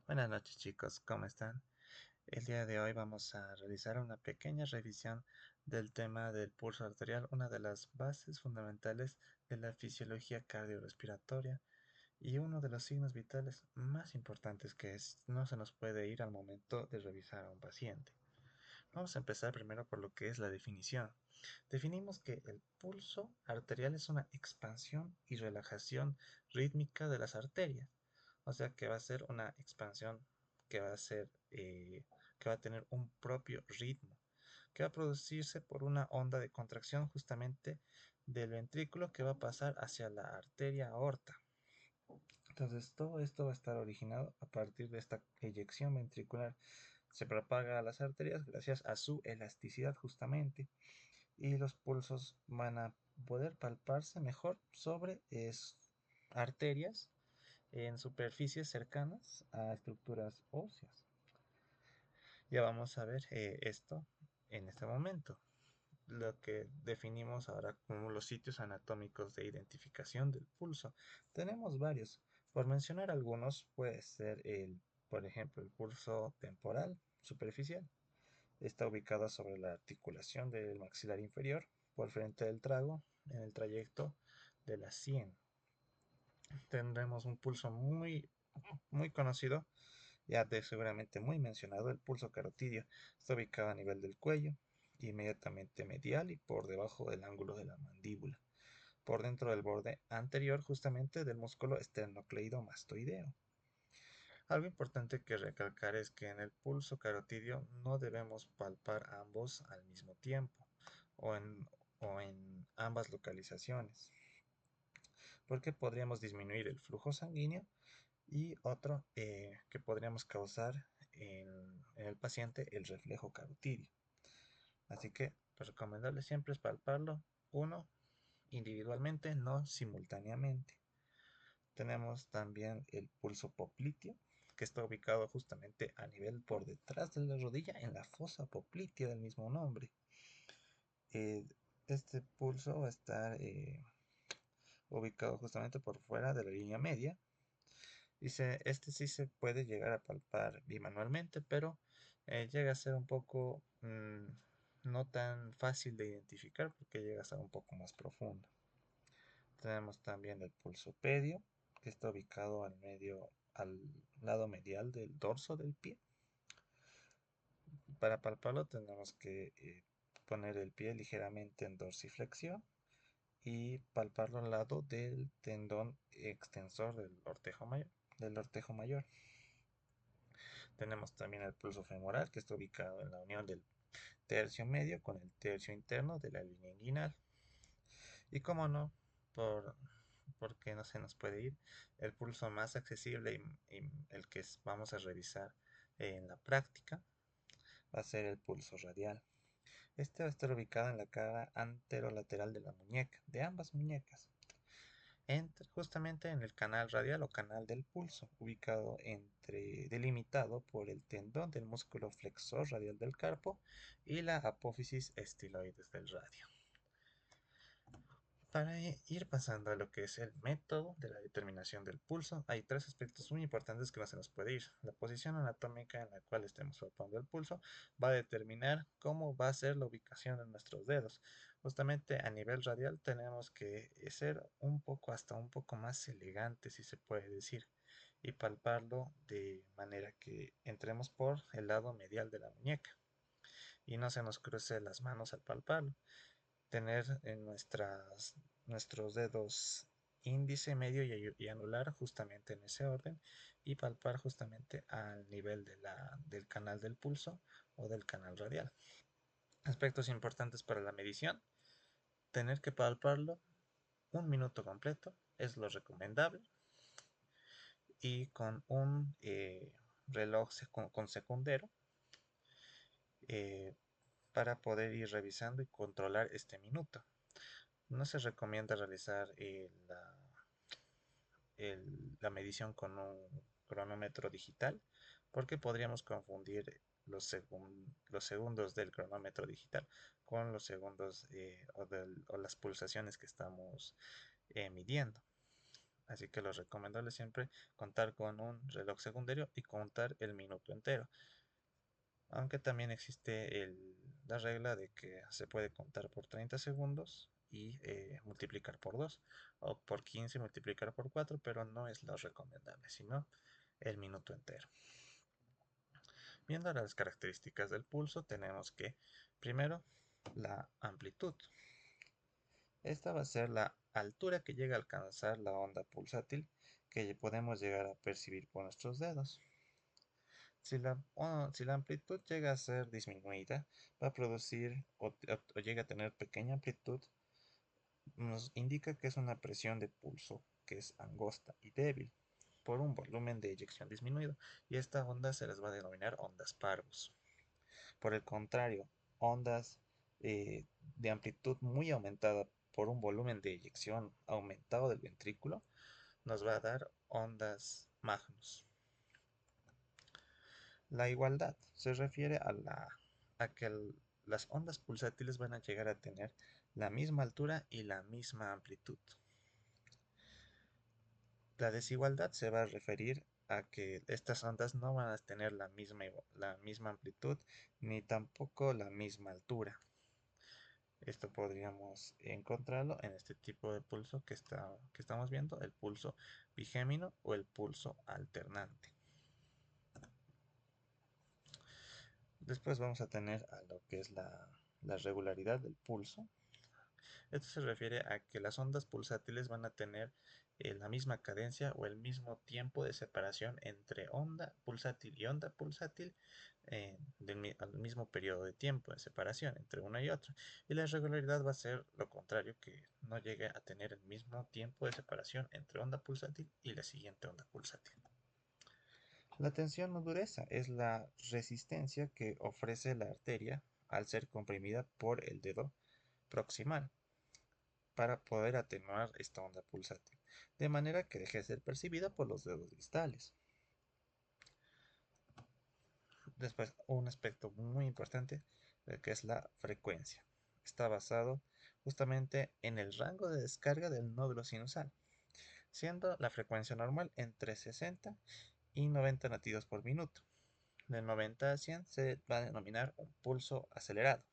Buenas noches chicos, ¿cómo están? El día de hoy vamos a realizar una pequeña revisión del tema del pulso arterial, una de las bases fundamentales de la fisiología cardiorrespiratoria y uno de los signos vitales más importantes no se nos puede ir al momento de revisar a un paciente. Vamos a empezar primero por lo que es la definición. Definimos que el pulso arterial es una expansión y relajación rítmica de las arterias. O sea que va a ser una expansión que va a ser, que va a tener un propio ritmo, que va a producirse por una onda de contracción justamente del ventrículo que va a pasar hacia la arteria aorta. Entonces todo esto va a estar originado a partir de esta eyección ventricular. Se propaga a las arterias gracias a su elasticidad justamente y los pulsos van a poder palparse mejor sobre arterias en superficies cercanas a estructuras óseas. Ya vamos a ver esto en este momento. Lo que definimos ahora como los sitios anatómicos de identificación del pulso. Tenemos varios. Por mencionar algunos, puede ser por ejemplo, el pulso temporal superficial. Está ubicado sobre la articulación del maxilar inferior, por frente del trago, en el trayecto de la sien. Tendremos un pulso muy conocido, seguramente muy mencionado, el pulso carotidio. Está ubicado a nivel del cuello, inmediatamente medial y por debajo del ángulo de la mandíbula, por dentro del borde anterior justamente del músculo esternocleidomastoideo. Algo importante que recalcar es que en el pulso carotidio no debemos palpar ambos al mismo tiempo o en, o en ambas localizaciones, porque podríamos disminuir el flujo sanguíneo y otro que podríamos causar en el paciente el reflejo carotidio. Así que lo recomendable siempre es palparlo uno individualmente, no simultáneamente. Tenemos también el pulso popliteo, que está ubicado justamente a nivel por detrás de la rodilla en la fosa poplitea del mismo nombre. Eh, este pulso va a estar ubicado justamente por fuera de la línea media. Este sí se puede llegar a palpar bimanualmente, pero llega a ser un poco no tan fácil de identificar porque llega a ser un poco más profundo. Tenemos también el pulso pedio, que está ubicado al lado medial del dorso del pie. Para palparlo tenemos que poner el pie ligeramente en dorsiflexión y palparlo al lado del tendón extensor del ortejo mayor. Tenemos también el pulso femoral, que está ubicado en la unión del tercio medio con el tercio interno de la línea inguinal. Y como no, por, porque no se nos puede ir, el pulso más accesible y el que vamos a revisar en la práctica va a ser el pulso radial. Este va a estar ubicado en la cara anterolateral de la muñeca, de ambas muñecas, justamente en el canal radial o canal del pulso, delimitado por el tendón del músculo flexor radial del carpo y la apófisis estiloides del radio. Para ir pasando a lo que es el método de la determinación del pulso, hay tres aspectos muy importantes que no se nos puede ir. La posición anatómica en la cual estemos palpando el pulso va a determinar cómo va a ser la ubicación de nuestros dedos. Justamente a nivel radial tenemos que ser hasta un poco más elegantes, si se puede decir, y palparlo de manera que entremos por el lado medial de la muñeca y no se nos cruce las manos al palparlo. Tener en nuestros dedos índice, medio y anular justamente en ese orden y palpar justamente al nivel del canal del pulso o del canal radial. Aspectos importantes para la medición: tener que palparlo un minuto completo es lo recomendable, y con un reloj con secundero eh, para poder ir revisando y controlar este minuto. No se recomienda realizar la medición con un cronómetro digital porque podríamos confundir los segundos del cronómetro digital con los segundos o las pulsaciones que estamos midiendo. Así que lo recomendable es siempre contar con un reloj secundario y contar el minuto entero. Aunque también existe la regla de que se puede contar por 30 segundos y multiplicar por 2 o por 15 y multiplicar por 4, pero no es lo recomendable, sino el minuto entero. Viendo las características del pulso, tenemos que primero la amplitud. Esta va a ser la altura que llega a alcanzar la onda pulsátil que podemos llegar a percibir con nuestros dedos. Si la amplitud llega a ser disminuida, va a producir o llega a tener pequeña amplitud, nos indica que es una presión de pulso que es angosta y débil por un volumen de eyección disminuido, y esta onda se les va a denominar ondas parvus. Por el contrario, ondas de amplitud muy aumentada por un volumen de eyección aumentado del ventrículo nos va a dar ondas magnus. La igualdad se refiere a que las ondas pulsátiles van a llegar a tener la misma altura y la misma amplitud. La desigualdad se va a referir a que estas ondas no van a tener la misma amplitud ni tampoco la misma altura. Esto podríamos encontrarlo en este tipo de pulso que estamos viendo, el pulso bigémino o el pulso alternante. Después vamos a tener a lo que es la regularidad del pulso. Esto se refiere a que las ondas pulsátiles van a tener la misma cadencia o el mismo tiempo de separación entre onda pulsátil y onda pulsátil, al mismo periodo de tiempo de separación entre una y otra. Y la irregularidad va a ser lo contrario, que no llegue a tener el mismo tiempo de separación entre onda pulsátil y la siguiente onda pulsátil. La tensión o dureza es la resistencia que ofrece la arteria al ser comprimida por el dedo proximal para poder atenuar esta onda pulsátil, de manera que deje de ser percibida por los dedos distales. Después, un aspecto muy importante, que es la frecuencia. Está basado justamente en el rango de descarga del nódulo sinusal, siendo la frecuencia normal entre 60 y 90 latidos por minuto. De 90 a 100 se va a denominar un pulso acelerado.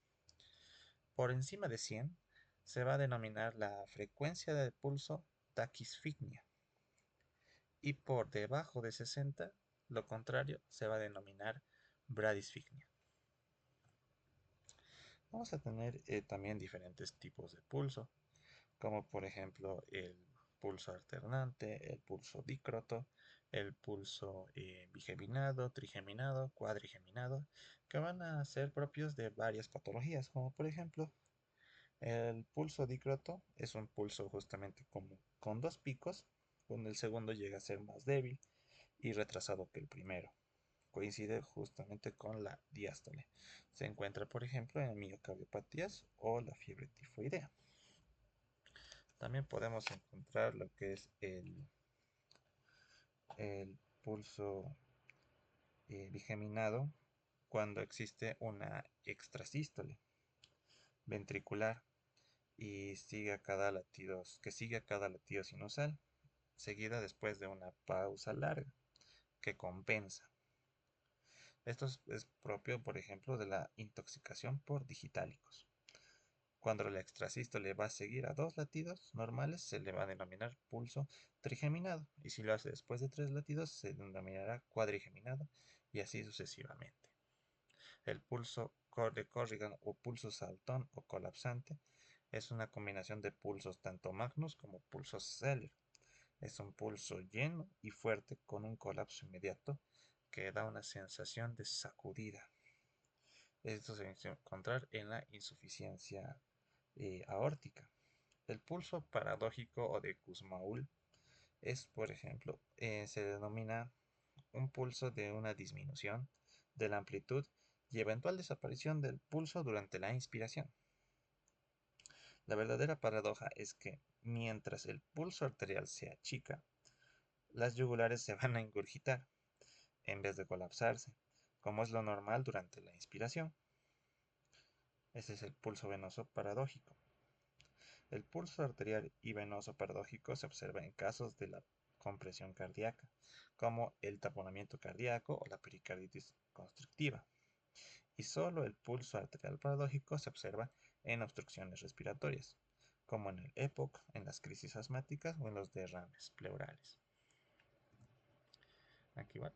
Por encima de 100 se va a denominar la frecuencia del pulso taquisfignia. Y por debajo de 60, lo contrario, se va a denominar bradisfignia. Vamos a tener también diferentes tipos de pulso, como por ejemplo el pulso alternante, el pulso dícroto, el pulso bigeminado, trigeminado, cuadrigeminado, que van a ser propios de varias patologías, como por ejemplo el pulso dícroto es un pulso justamente con dos picos, donde el segundo llega a ser más débil y retrasado que el primero. Coincide justamente con la diástole. Se encuentra, por ejemplo, en miocardiopatías o la fiebre tifoidea. También podemos encontrar lo que es el pulso bigeminado cuando existe una extrasístole ventricular y que sigue a cada latido sinusal, seguida después de una pausa larga que compensa. Esto es propio, por ejemplo, de la intoxicación por digitálicos. Cuando la extrasístole va a seguir a dos latidos normales, se le va a denominar pulso trigeminado, y si lo hace después de tres latidos, se denominará cuadrigeminado, y así sucesivamente. El pulso de Corrigan o pulso saltón o colapsante es una combinación de pulsos tanto magnus como pulsos Zeller. Es un pulso lleno y fuerte con un colapso inmediato que da una sensación de sacudida. Esto se va a encontrar en la insuficiencia aórtica. El pulso paradójico o de Kussmaul es, por ejemplo, se denomina un pulso de una disminución de la amplitud y eventual desaparición del pulso durante la inspiración. La verdadera paradoja es que mientras el pulso arterial se achica, las yugulares se van a ingurgitar en vez de colapsarse, como es lo normal durante la inspiración. Ese es el pulso venoso paradójico. El pulso arterial y venoso paradójico se observa en casos de la compresión cardíaca, como el taponamiento cardíaco o la pericarditis constrictiva. Y solo el pulso arterial paradójico se observa en obstrucciones respiratorias, como en el EPOC, en las crisis asmáticas o en los derrames pleurales. Aquí va